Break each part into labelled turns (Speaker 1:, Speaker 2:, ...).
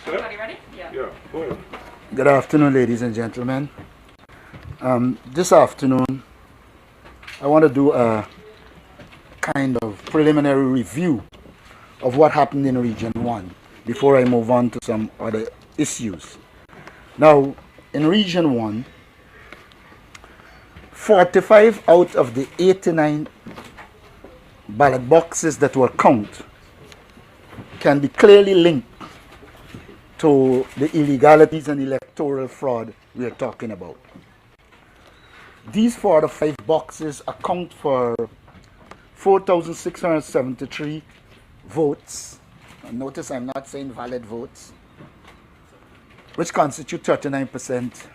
Speaker 1: Everybody ready? Yeah. Yeah. Go ahead.
Speaker 2: Good afternoon, ladies and gentlemen. This afternoon, I want to do a kind of preliminary review of what happened in Region 1 before I move on to some other issues. Now, in Region 1, 45 out of the 89 ballot boxes that were counted can be clearly linked to the illegalities and electoral fraud we are talking about. These 45 boxes account for 4,673 votes. Notice I'm not saying valid votes, which constitute 39%.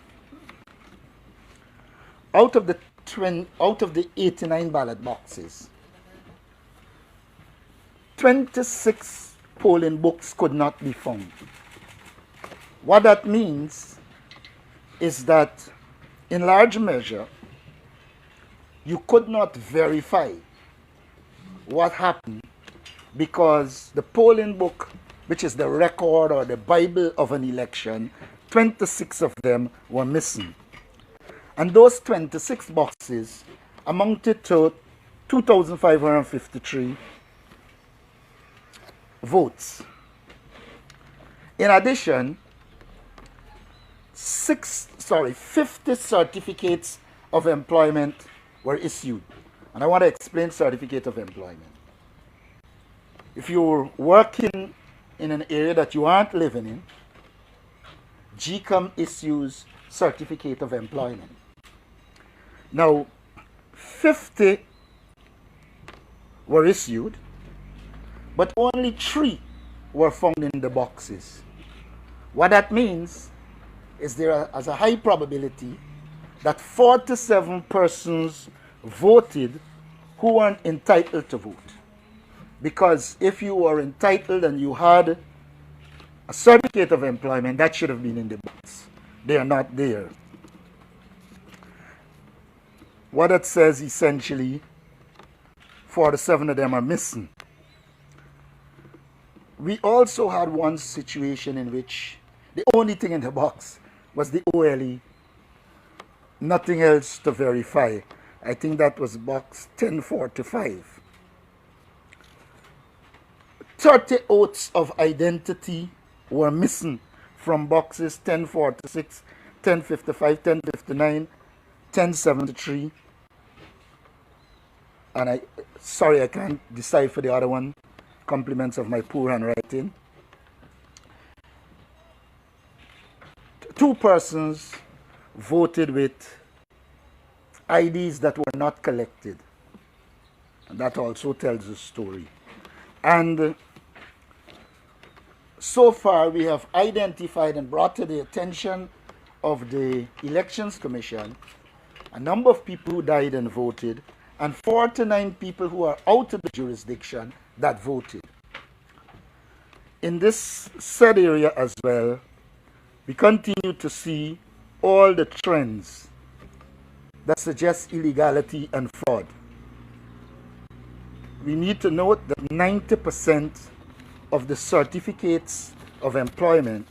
Speaker 2: Out of the 89 ballot boxes, 26 polling books could not be found. What that means is that, in large measure, you could not verify what happened because the polling book, which is the record or the Bible of an election, 26 of them were missing. And those 26 boxes amounted to 2,553 votes. In addition, 50 certificates of employment were issued. And I want to explain certificate of employment. If you're working in an area that you aren't living in, GECOM issues certificate of employment. Now, 50 were issued, but only 3 were found in the boxes. What that means is there is a high probability that 47 persons voted who weren't entitled to vote. Because if you were entitled and you had a certificate of employment, that should have been in the box. They are not there. What it says essentially, 47 of them are missing. We also had one situation in which the only thing in the box was the OLE, nothing else to verify. I think that was box 1045. 30 oaths of identity were missing from boxes 1046, 1055, 1059, 1073. And I can't decipher the other one. Compliments of my poor handwriting. 2 persons voted with IDs that were not collected. And that also tells a story. And so far we have identified and brought to the attention of the Elections Commission a number of people who died and voted, and 49 people who are out of the jurisdiction that voted. In this said area as well, we continue to see all the trends that suggest illegality and fraud. We need to note that 90% of the certificates of employment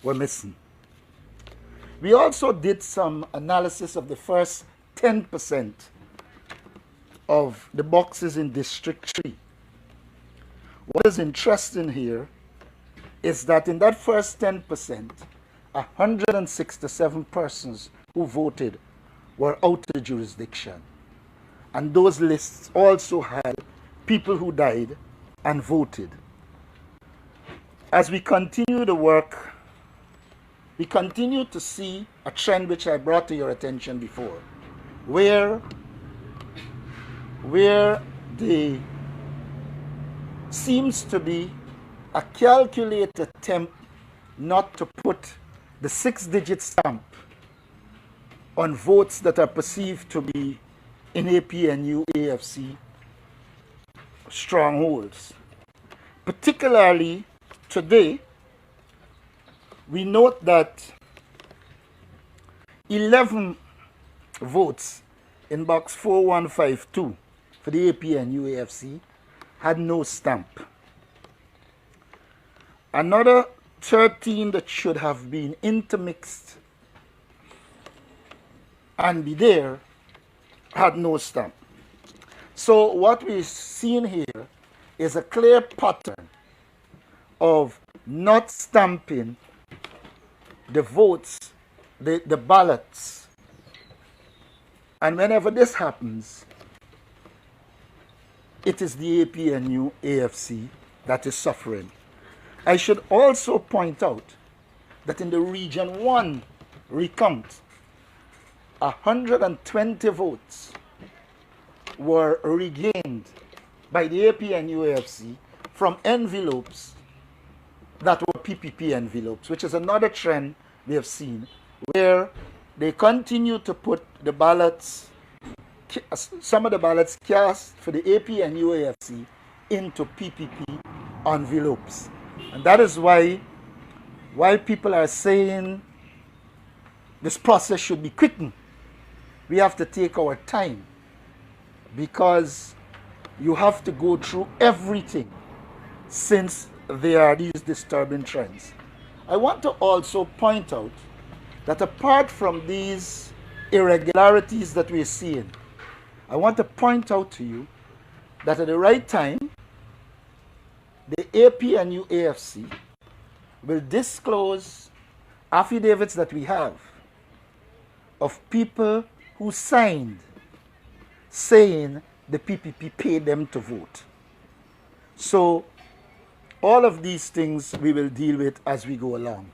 Speaker 2: were missing. We also did some analysis of the first 10% of the boxes in District 3. What is interesting here is that in that first 10%, 167 persons who voted were out of the jurisdiction. And those lists also had people who died and voted. As we continue the work, we continue to see a trend which I brought to your attention before, where there seems to be a calculated attempt not to put the 6-digit stamp on votes that are perceived to be in APNU AFC strongholds. Particularly today, we note that 11 votes in box 4152 for the APNU AFC had no stamp. Another 13 that should have been intermixed and be there had no stamp. So what we're seeing here is a clear pattern of not stamping the votes, the ballots. And whenever this happens, it is the APNU AFC that is suffering. I should also point out that in the Region 1 recount, 120 votes were regained by the APNU AFC from envelopes that were PPP envelopes, which is another trend we have seen, where they continue to put the ballots, some of the ballots cast for the APNU AFC into PPP envelopes. And that is why people are saying this process should be quickened, we have to take our time, because you have to go through everything since there are these disturbing trends. I want to also point out that apart from these irregularities that we're seeing, I want to point out to you that at the right time, the APNU AFC will disclose affidavits that we have of people who signed saying the PPP paid them to vote. So all of these things we will deal with as we go along.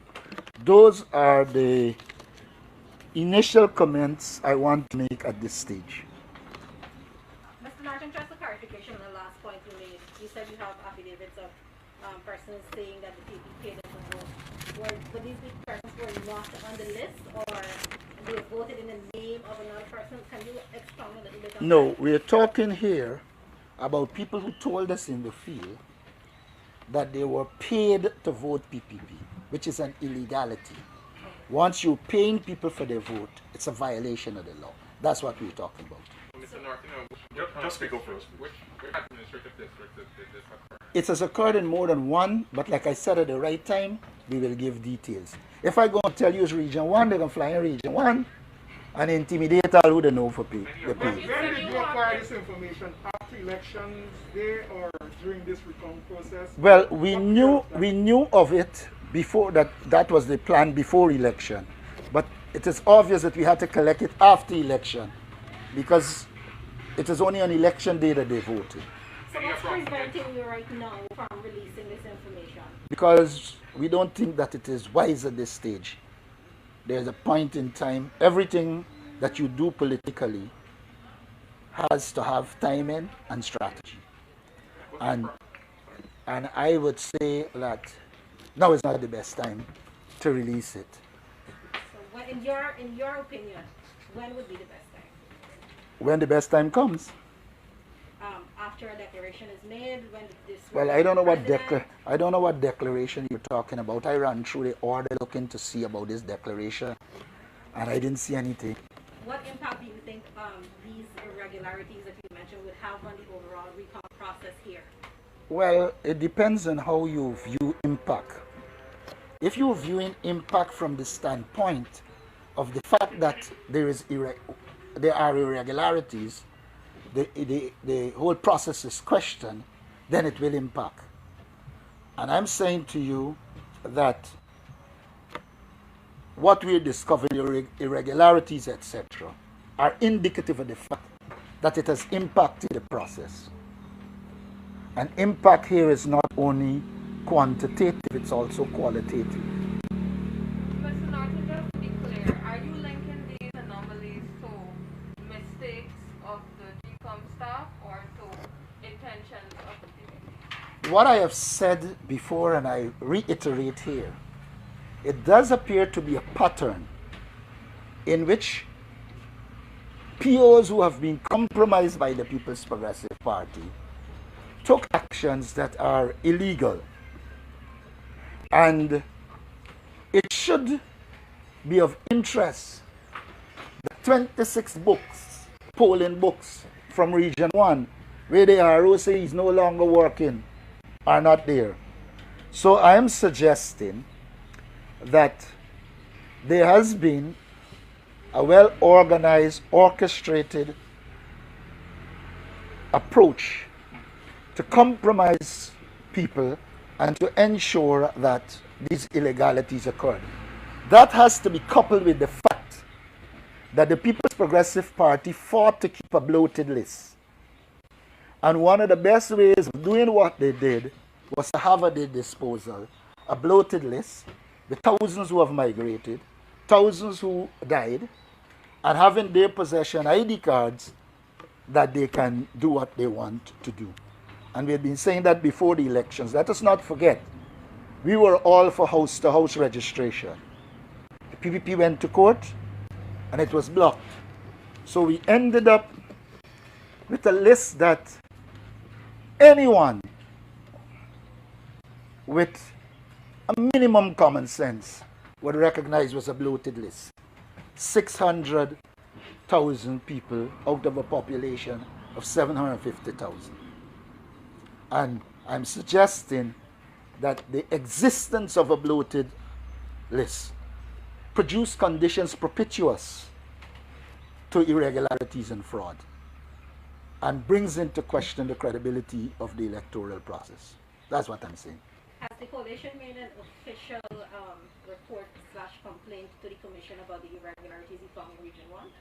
Speaker 2: Those are the initial comments I want to make at this stage.
Speaker 3: Mr. Martin, just a clarification on the last point you made. You said you have affidavits of persons saying that the PPP paid them to vote. Were these persons were not on the list, or they voted in the name of another person? Can you expound a little bit on that?
Speaker 2: No, we're talking here about people who told us in the field that they were paid to vote PPP, which is an illegality. Once you're paying people for their vote, it's a violation of the law. That's what we're talking about.
Speaker 1: Mr. Norton, just speak up first. Which administrative district did this occur?
Speaker 2: It has occurred in more than one, but like I said, at the right time, we will give details. If I go and tell you it's Region 1, they're going to fly in Region 1 and intimidate all who they know for pay.
Speaker 4: Where did you acquire this information? After elections day or during this recount process?
Speaker 2: Well, we knew of it before that was the plan before election. But it is obvious that we had to collect it after election, because it is only on election day that they voted.
Speaker 3: So what's preventing you right now from releasing this information?
Speaker 2: Because we don't think that it is wise at this stage. There's a point in time, everything that you do politically has to have timing and strategy. And I would say that now is not the best time to release it.
Speaker 3: So in your opinion, when would be the best time?
Speaker 2: When the best time comes.
Speaker 3: After a declaration is made, when this...
Speaker 2: Well, I don't know what declaration you're talking about. I ran through the order looking to see about this declaration, and I didn't see anything.
Speaker 3: What impact do you think these irregularities that you mentioned would have on the overall recount process here?
Speaker 2: Well, it depends on how you view impact. If you're viewing impact from the standpoint of the fact that there are irregularities, the whole process is questioned, then it will impact. And I'm saying to you that what we're discovering, irregularities, etc., are indicative of the fact that it has impacted the process. And impact here is not only quantitative, it's also qualitative.
Speaker 5: Mr. Norton, just to be clear, are you linking these anomalies to mistakes of the GECOM staff or to intentions of the PPP?
Speaker 2: What I have said before, and I reiterate here, it does appear to be a pattern in which POs who have been compromised by the People's Progressive Party took actions that are illegal. And it should be of interest that 26 books, polling books from Region 1, where the RO say he's no longer working, are not there. So I am suggesting that there has been a well-organized, orchestrated approach to compromise people and to ensure that these illegalities occurred. That has to be coupled with the fact that the People's Progressive Party fought to keep a bloated list. And one of the best ways of doing what they did was to have at their disposal a bloated list with thousands who have migrated, thousands who died, and having their possession ID cards that they can do what they want to do. And we had been saying that before the elections. Let us not forget, we were all for house-to-house registration. The PPP went to court, and it was blocked. So we ended up with a list that anyone with a minimum common sense would recognize was a bloated list. 600,000 people out of a population of 750,000. And I'm suggesting that the existence of a bloated list produced conditions propitious to irregularities and fraud and brings into question the credibility of the electoral process. That's what I'm saying.
Speaker 3: Has the coalition made an official report/complaint to the Commission about the irregularities you found in Region 1?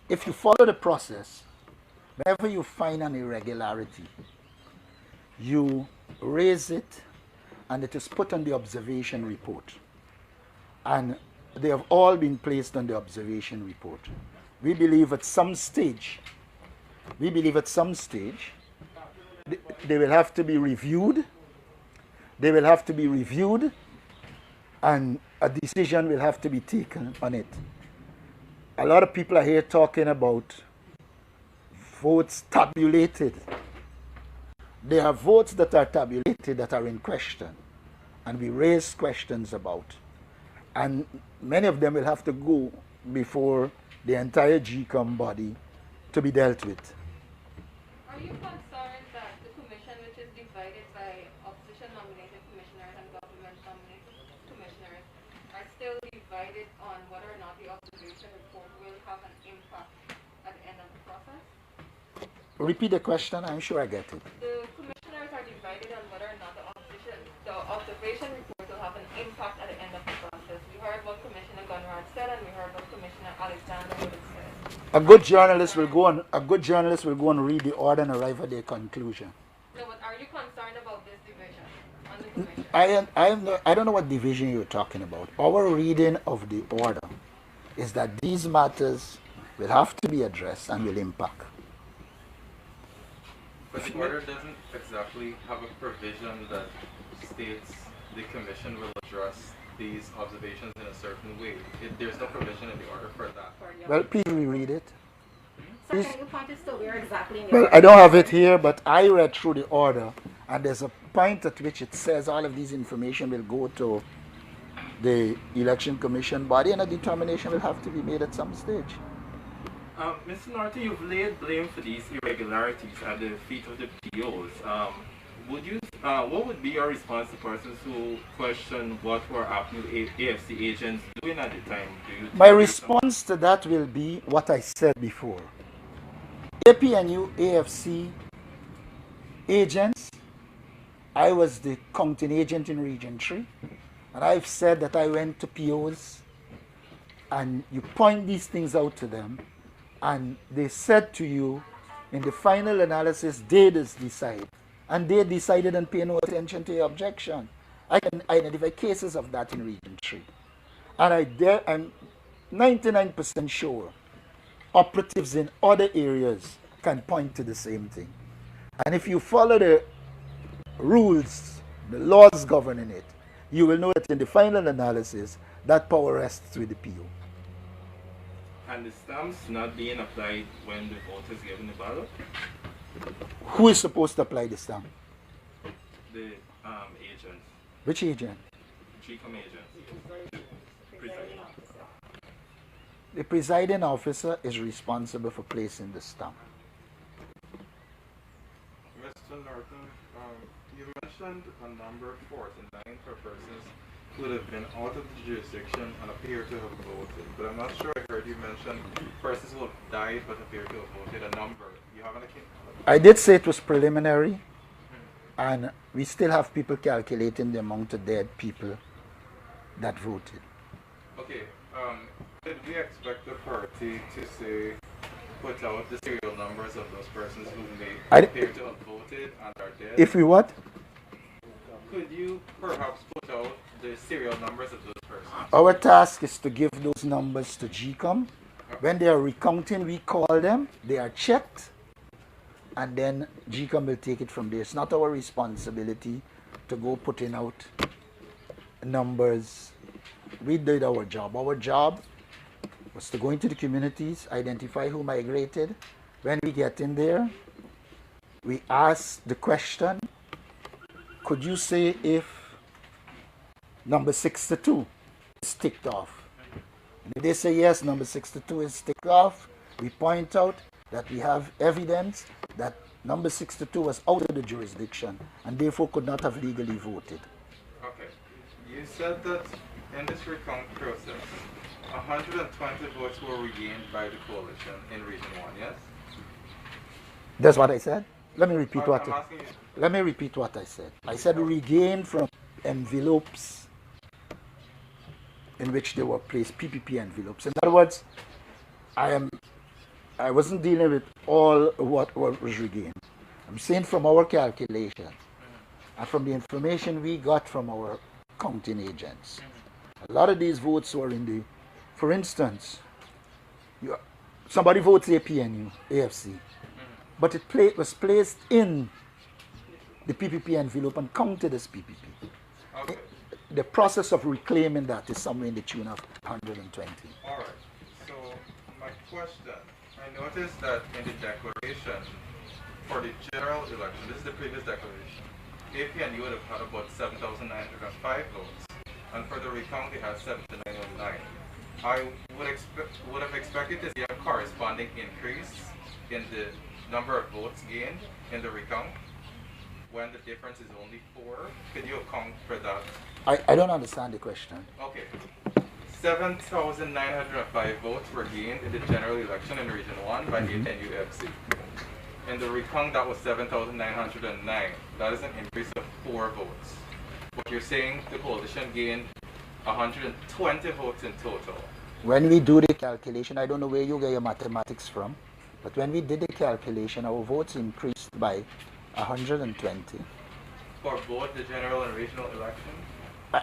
Speaker 2: If you follow the process, whenever you find an irregularity, you raise it and it is put on the observation report. And they have all been placed on the observation report. We believe at some stage, they will have to be reviewed. They will have to be reviewed, and a decision will have to be taken on it. A lot of people are here talking about votes tabulated. There are votes that are tabulated that are in question, and we raise questions about. And many of them will have to go before the entire GECOM body to be dealt with.
Speaker 5: Are you concerned that the commission, which is divided by opposition-nominated commissioners and government-nominated commissioners, are still divided on whether or not the observation report will have an impact at the end of the process?
Speaker 2: Repeat the question. I'm sure I get it.
Speaker 5: The commissioners are divided on whether or not the observation report will have an impact at the end of the process. We heard what Commissioner Gunrad said, and we heard what Commissioner Alexander would have said.
Speaker 2: A good journalist will go and read the order and arrive at their conclusion.
Speaker 5: No, but are you concerned about this division on the commission?
Speaker 2: I don't know what division you're talking about. Our reading of the order is that these matters will have to be addressed and will impact.
Speaker 1: But the order doesn't exactly have a provision that states the commission will address these observations in a certain way. There's no provision in the order for that.
Speaker 2: Well, please reread it.
Speaker 3: So can you point us to where exactly in the
Speaker 2: Well,
Speaker 3: order?
Speaker 2: I don't have it here, but I read through the order, and there's a point at which it says all of these information will go to the election commission body, and a determination will have to be made at some stage.
Speaker 6: Mr. Norton, you've laid blame for these irregularities at the feet of the POs. What would be your response to persons who question what were AFC agents doing at the time?
Speaker 2: My response to that will be what I said before. APNU AFC agents, I was the counting agent in Region 3, and I've said that I went to POs and you point these things out to them, and they said to you, in the final analysis, they just decide. And they decided and pay no attention to your objection. I can identify cases of that in Region 3. And I'm 99% sure operatives in other areas can point to the same thing. And if you follow the rules, the laws governing it, you will know that in the final analysis, that power rests with the PO.
Speaker 6: And the stamps not being applied when the vote is given the ballot?
Speaker 2: Who is supposed to apply the stamp?
Speaker 6: The agents.
Speaker 2: Which agent?
Speaker 6: GECOM agents. Presiding officer.
Speaker 2: The presiding officer is responsible for placing the stamp.
Speaker 1: Mr. Norton, you mentioned a number 49 for persons would have been out of the jurisdiction and appear to have voted. But I'm not sure I heard you mention persons who have died but appear to have voted. A number. You have an account?
Speaker 2: I did say it was preliminary, and we still have people calculating the amount of dead people that voted.
Speaker 1: Okay. Did we expect the party to say, put out the serial numbers of those persons who may appear to have voted and are dead?
Speaker 2: If we what?
Speaker 1: Could you perhaps put out the serial numbers of those persons?
Speaker 2: Our task is to give those numbers to GECOM. When they are recounting, we call them, they are checked, and then GECOM will take it from there. It's not our responsibility to go putting out numbers. We did our job. Our job was to go into the communities, identify who migrated. When we get in there, we ask the question, could you say if number 62 is ticked off? And if they say yes, number 62 is ticked off, we point out that we have evidence that number 62 was out of the jurisdiction and therefore could not have legally voted.
Speaker 1: Okay. You said that in this recount process, 120 votes were regained by the coalition in Region 1, yes?
Speaker 2: That's what I said. Let me repeat
Speaker 1: I'm asking you.
Speaker 2: Let me repeat what I said. I said regain from envelopes in which they were placed, PPP envelopes. In other words, I wasn't dealing with all what was regained. I'm saying from our calculation and from the information we got from our counting agents. A lot of these votes were in the, for instance, somebody votes APNU, AFC, but it was placed in the PPP envelope and counted as PPP.
Speaker 1: Okay.
Speaker 2: The process of reclaiming that is somewhere in the tune of 120.
Speaker 1: All right. So my question, I noticed that in the declaration for the general election, this is the previous declaration, APNU would have had about 7,905 votes, and for the recount they had 7,909. I would have expected to see a corresponding increase in the number of votes gained in the recount when the difference is only 4. Could you account for that?
Speaker 2: I don't understand the question.
Speaker 1: Okay. 7,905 votes were gained in the general election in Region 1 by APNU FC. In the recount, that was 7,909. That is an increase of 4 votes. But you're saying the coalition gained 120 votes in total.
Speaker 2: When we do the calculation, I don't know where you get your mathematics from, but when we did the calculation, our votes increased by 120.
Speaker 1: For both the general and regional elections?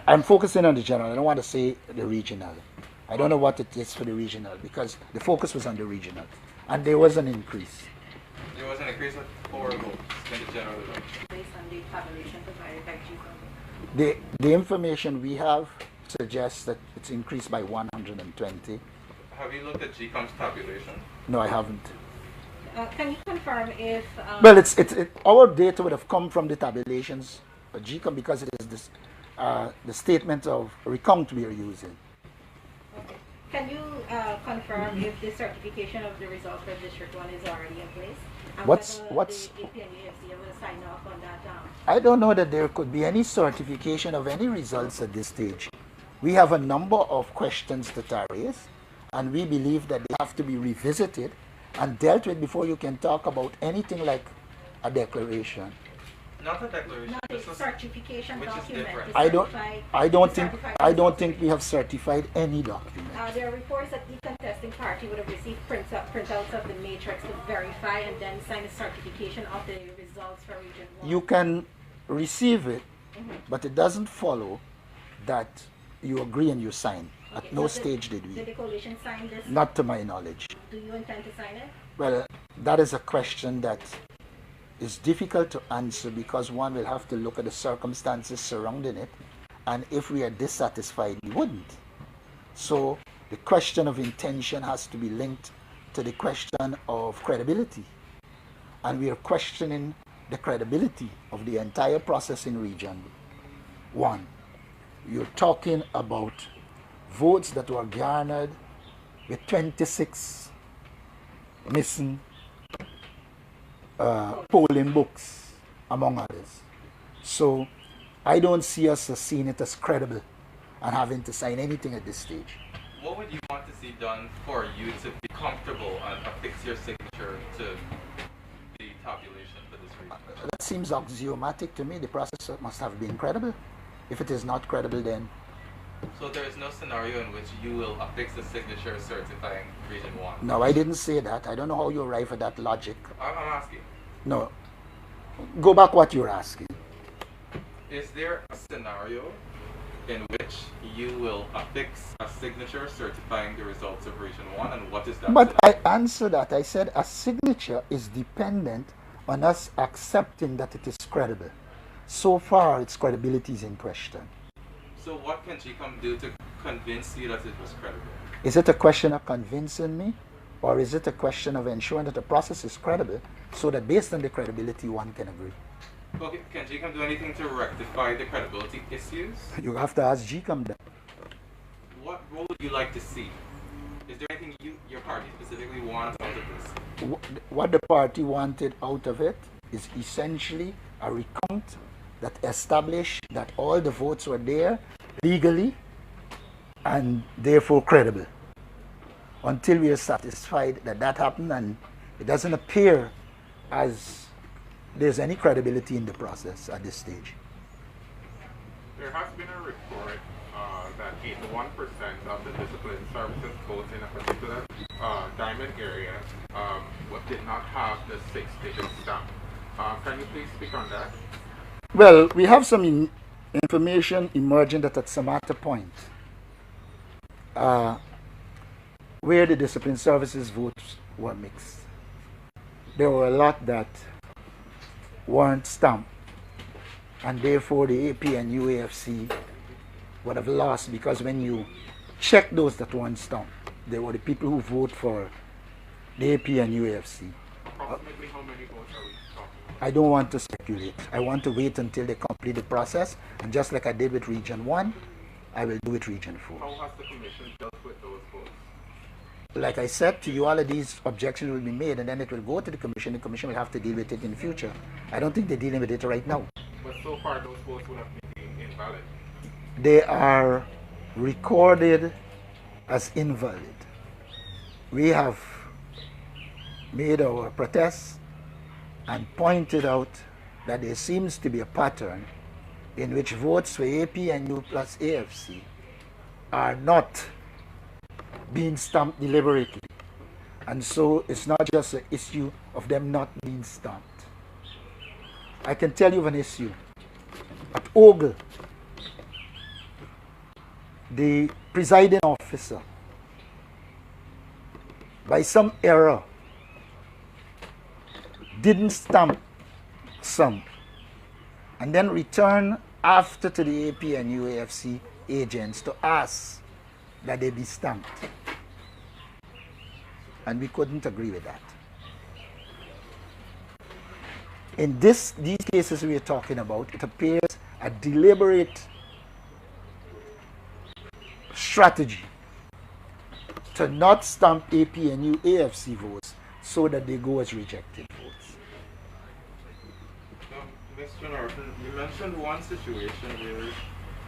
Speaker 2: I'm focusing on the general. I don't want to say the regional. I don't know what it is for the regional because the focus was on the regional. And there was an increase.
Speaker 1: There was an increase of 4 votes in the general election.
Speaker 3: Based on the tabulation provided by GECOM.
Speaker 2: The information we have suggests that it's increased by 120.
Speaker 1: Have you looked at GECOM's tabulation?
Speaker 2: No, I haven't.
Speaker 3: Can you confirm if...
Speaker 2: Well, our data would have come from the tabulations of GECOM because it is this, the statement of recount we are using.
Speaker 3: Okay. Can you confirm if the certification of the results for District 1 is already in place? And
Speaker 2: What's
Speaker 3: the APNUFC will sign off on that?
Speaker 2: I don't know that there could be any certification of any results at this stage. We have a number of questions to raise, and we believe that they have to be revisited and dealt with before you can talk about anything like a declaration.
Speaker 1: Not a declaration.
Speaker 3: Not a certification
Speaker 1: which is
Speaker 3: document.
Speaker 1: different.
Speaker 2: I don't think we have certified any document.
Speaker 3: There are reports that the contesting party would have received printouts of the matrix to verify and then sign a certification of the results for Region 1.
Speaker 2: You can receive it, but it doesn't follow that you agree and you sign.
Speaker 3: Okay,
Speaker 2: At no
Speaker 3: so
Speaker 2: stage did we.
Speaker 3: Did the coalition sign this?
Speaker 2: Not to my knowledge.
Speaker 3: Do you intend to sign it?
Speaker 2: Well, that is a question that is difficult to answer because one will have to look at the circumstances surrounding it, and if we are dissatisfied, we wouldn't. So the question of intention has to be linked to the question of credibility, and we are questioning the credibility of the entire process in Region 1. You're talking about votes that were garnered with 26 missing polling books, among others. So I don't see us as seeing it as credible and having to sign anything at this stage.
Speaker 1: What would you want to see done for you to be comfortable and affix your signature to the tabulation for this reason?
Speaker 2: That seems axiomatic to me. The process must have been credible. If it is not credible, then...
Speaker 1: So there is no scenario in which you will affix a signature certifying Region 1?
Speaker 2: No, I didn't say that. I don't know how you arrive at that logic.
Speaker 1: I'm asking.
Speaker 2: No. Go back what you're asking.
Speaker 1: Is there a scenario in which you will affix a signature certifying the results of Region 1, and what is that?
Speaker 2: But
Speaker 1: scenario?
Speaker 2: I answered that. I said a signature is dependent on us accepting that it is credible. So far, its credibility is in question.
Speaker 1: So what can GECOM do to convince you that it was credible?
Speaker 2: Is it a question of convincing me, or is it a question of ensuring that the process is credible, so that based on the credibility, one can agree?
Speaker 1: Okay, can GECOM do anything to rectify the credibility issues?
Speaker 2: You have to ask GECOM that.
Speaker 1: What would you like to see? Is there anything your party specifically wants out of this?
Speaker 2: What the party wanted out of it is essentially a recount that established that all the votes were there legally and therefore credible. Until we are satisfied that that happened, and it doesn't appear as there's any credibility in the process at this stage.
Speaker 7: There has been a report that 81% of the discipline services votes in a particular diamond area did not have the 6-digit stamp. Can you please speak on that?
Speaker 2: Well, we have some information emerging that at Samata Point, where the discipline services votes were mixed, there were a lot that weren't stamped, and therefore the AP and UAFC would have lost, because when you check those that weren't stamped, they were the people who vote for the AP and UAFC.
Speaker 7: Approximately how many votes are we talking about?
Speaker 2: I don't want to speculate. I want to wait until they complete the process, and just like I did with Region 1, I will do with Region 4.
Speaker 7: How has the Commission dealt with those votes?
Speaker 2: Like I said to you, all of these objections will be made, and then it will go to the Commission. The Commission will have to deal with it in the future. I don't think they're dealing with it right now.
Speaker 7: But so far, those votes would have been invalid.
Speaker 2: They are recorded as invalid. We have made our protests and pointed out that there seems to be a pattern in which votes for AP and U plus AFC are not being stamped deliberately. And so it's not just an issue of them not being stamped. I can tell you of an issue. At Ogle, the presiding officer, by some error, didn't stamp some, and then return after to the AP and UAFC agents to ask that they be stamped. And we couldn't agree with that. In these cases we are talking about, it appears a deliberate strategy to not stamp AP and UAFC votes so that they go as rejected votes.
Speaker 1: Mr. Norton, you mentioned one situation where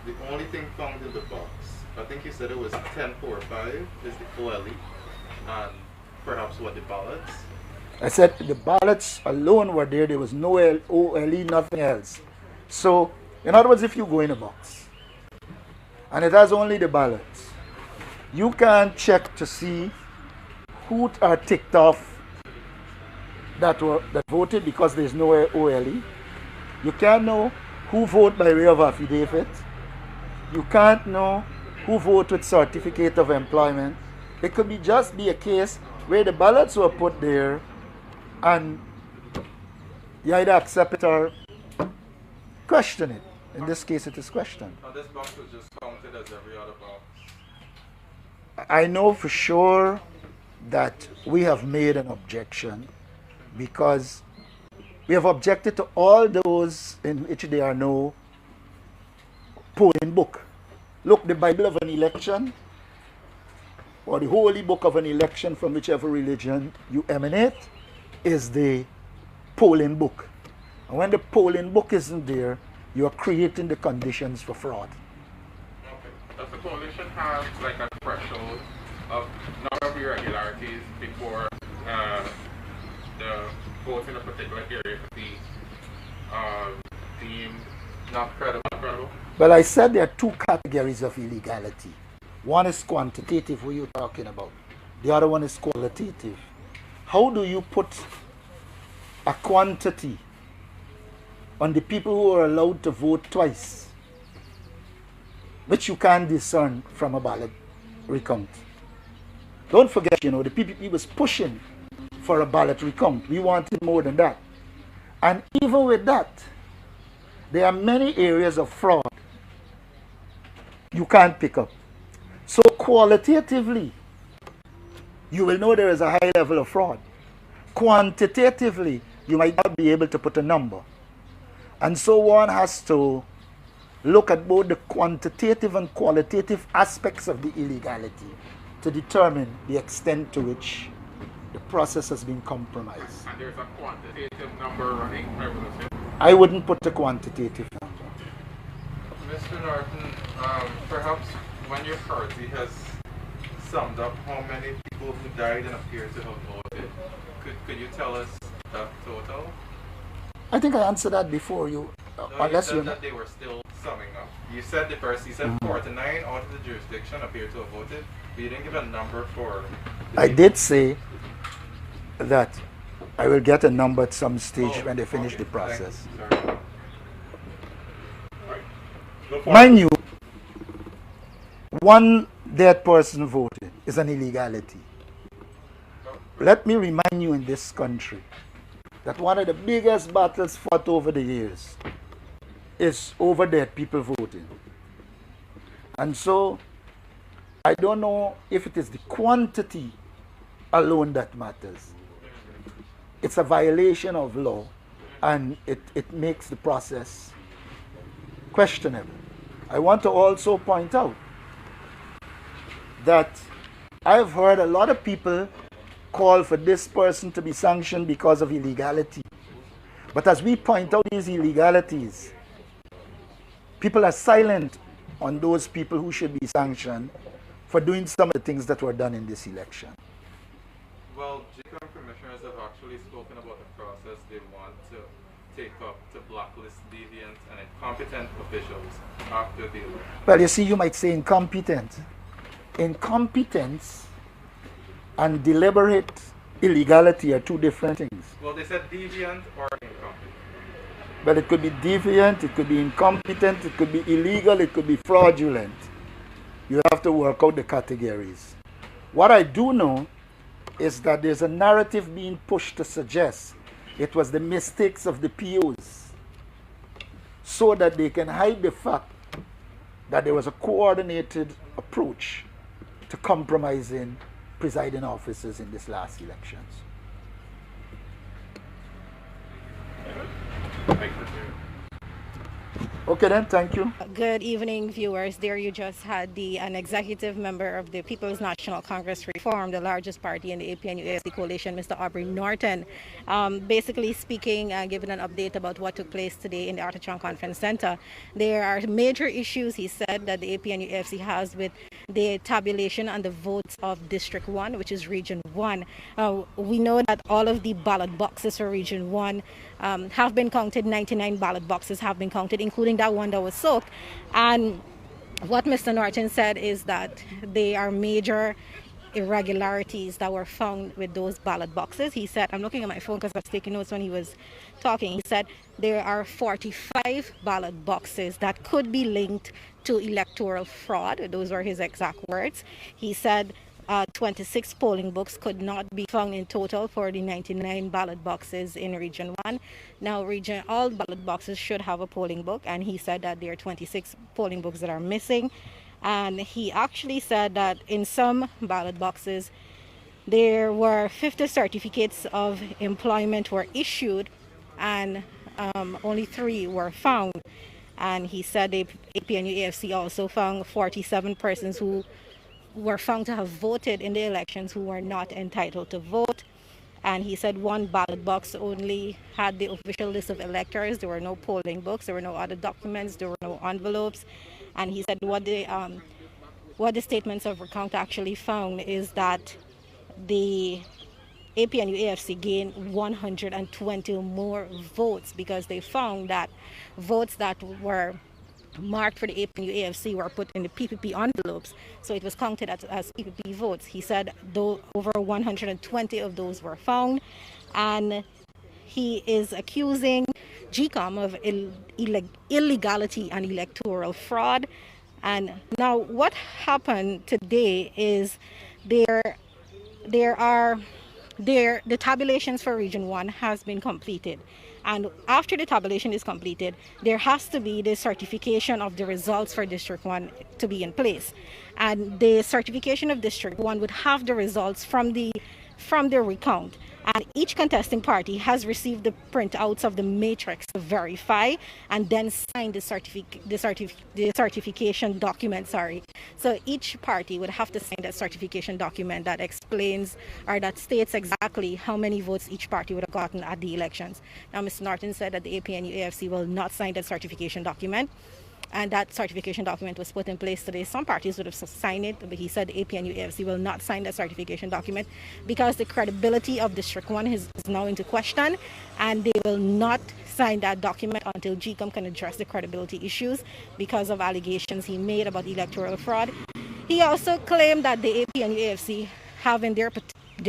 Speaker 1: the only thing found in the box, I think you said it was 1045, is the OLE, and perhaps what, the ballots?
Speaker 2: I said the ballots alone were there. There was no OLE, nothing else. So, in other words, if you go in a box and it has only the ballots, you can't check to see who are ticked off that voted because there's no OLE. You can't know who voted by way of affidavit. You can't know who voted with certificate of employment. It could be just be a case where the ballots were put there and you either accept it or question it. In this case, it is questioned.
Speaker 1: And this box was just counted as every other box?
Speaker 2: I know for sure that we have made an objection because we have objected to all those in which there are no polling book. Look, the Bible of an election, or the holy book of an election from whichever religion you emanate, is the polling book. And when the polling book isn't there, you are creating the conditions for fraud.
Speaker 1: Okay.
Speaker 7: Does the coalition have like a threshold of number of irregularities before the votes in a particular area could be deemed
Speaker 1: Not credible.
Speaker 7: not credible?
Speaker 2: Well, I said there are two categories of illegality. One is quantitative, what you're talking about. The other one is qualitative. How do you put a quantity on the people who are allowed to vote twice, which you can't discern from a ballot recount? Don't forget, the PPP was pushing for a ballot recount. We wanted more than that. And even with that, there are many areas of fraud you can't pick up. So qualitatively, you will know there is a high level of fraud. Quantitatively, you might not be able to put a number. And so one has to look at both the quantitative and qualitative aspects of the illegality to determine the extent to which the process has been compromised.
Speaker 7: And there's a quantitative number running, I would assume.
Speaker 2: I wouldn't put a quantitative number.
Speaker 1: Mr. Norton, perhaps when your party has summed up how many people who died and appear to have voted, could you tell us that total?
Speaker 2: I think I answered that before you,
Speaker 1: No,
Speaker 2: unless
Speaker 1: you
Speaker 2: you
Speaker 1: said that they were still summing up. You said 49 out of the jurisdiction appear to have voted, but you didn't give a number for...
Speaker 2: I did say that I will get a number at some stage when they finish the process. Mind you, one dead person voted is an illegality. Let me remind you in this country that one of the biggest battles fought over the years is over dead people voting. And so, I don't know if it is the quantity alone that matters. It's a violation of law, and it makes the process questionable. I want to also point out that I've heard a lot of people call for this person to be sanctioned because of illegality. But as we point out these illegalities, people are silent on those people who should be sanctioned for doing some of the things that were done in this election.
Speaker 1: Well, GECOM commissioners have actually spoken about the process they want to take up to blacklist deviant and incompetent officials after the election.
Speaker 2: Well, you see, you might say incompetent. Incompetence and deliberate illegality are two different things.
Speaker 1: Well, they said deviant or incompetent.
Speaker 2: But it could be deviant, it could be incompetent, it could be illegal, it could be fraudulent. You have to work out the categories. What I do know is that there's a narrative being pushed to suggest it was the mistakes of the POs so that they can hide the fact that there was a coordinated approach to compromising presiding officers in this last elections. Okay then, thank you.
Speaker 3: Good evening, viewers. There you just had an executive member of the People's National Congress Reform, the largest party in the APNU-AFC coalition, Mr. Aubrey Norton, basically speaking and giving an update about what took place today in the Artichon Conference Center. There are major issues, he said, that the APNU-AFC has with the tabulation and the votes of District 1, which is Region 1. We know that all of the ballot boxes for Region 1 have been counted. 99 ballot boxes have been counted, including that one that was soaked. And what Mr. Norton said is that there are major irregularities that were found with those ballot boxes. He said, I'm looking at my phone because I was taking notes when he was talking. He said there are 45 ballot boxes that could be linked to electoral fraud. Those were his exact words. He said 26 polling books could not be found in total for the 99 ballot boxes in Region 1. Now, all ballot boxes should have a polling book, and he said that there are 26 polling books that are missing. And he actually said that in some ballot boxes, there were 50 certificates of employment were issued, and only 3 were found. And he said the APNU-AFC also found 47 persons who were found to have voted in the elections who were not entitled to vote. And he said one ballot box only had the official list of electors. There were no polling books, there were no other documents, there were no envelopes. And he said what the what the statements of recount actually found is that the APNU-AFC gained 120 more votes, because they found that votes that were marked for the APNU-AFC were put in the PPP envelopes, so it was counted as PPP votes. He said though over 120 of those were found, and he is accusing GECOM of illegality and electoral fraud. And now what happened today is the tabulations for Region 1 has been completed. And after the tabulation is completed, there has to be the certification of the results for District 1 to be in place. And the certification of District 1 would have the results from the recount. And each contesting party has received the printouts of the matrix to verify and then sign the certification document. So each party would have to sign that certification document that explains or that states exactly how many votes each party would have gotten at the elections. Now, Mr. Norton said that the APNU-AFC will not sign that certification document, and that certification document was put in place today. Some parties would have signed it, but he said the APNU-AFC will not sign that certification document because the credibility of District 1 is now into question, and they will not sign that document until GECOM can address the credibility issues because of allegations he made about electoral fraud. He also claimed that the APNU-AFC have in their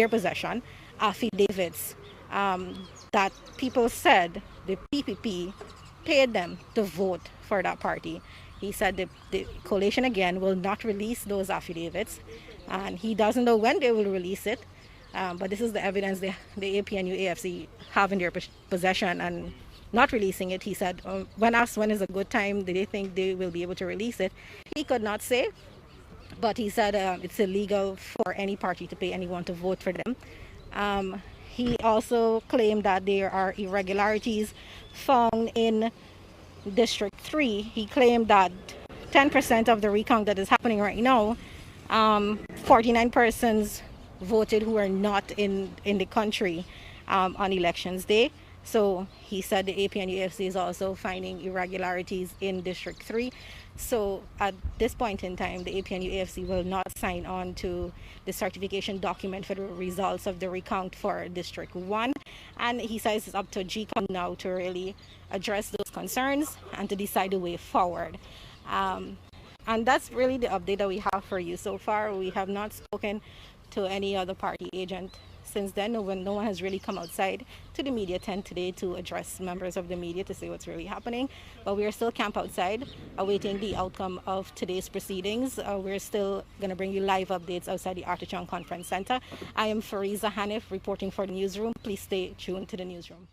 Speaker 3: possession affidavits that people said the PPP paid them to vote for that party. He said the coalition again will not release those affidavits, and he doesn't know when they will release it, but this is the evidence the APNU-AFC have in their possession and not releasing it. He said when asked when is a good time they think they will be able to release it, he could not say, but he said it's illegal for any party to pay anyone to vote for them. He also claimed that there are irregularities found in District 3. He claimed that 10% of the recount that is happening right now, 49 persons voted who are not in the country on elections day. So he said the APNU-AFC is also finding irregularities in District 3. So at this point in time, the APNU-AFC will not sign on to the certification document for the results of the recount for District 1. And he says it's up to GECOM now to really address those concerns and to decide the way forward. And that's really the update that we have for you so far. We have not spoken to any other party agent since then. No one has really come outside to the media tent today to address members of the media to say what's really happening. But we are still camped outside awaiting the outcome of today's proceedings. We're still going to bring you live updates outside the Artichon Conference Center. I am Fariza Hanif reporting for the newsroom. Please stay tuned to the newsroom.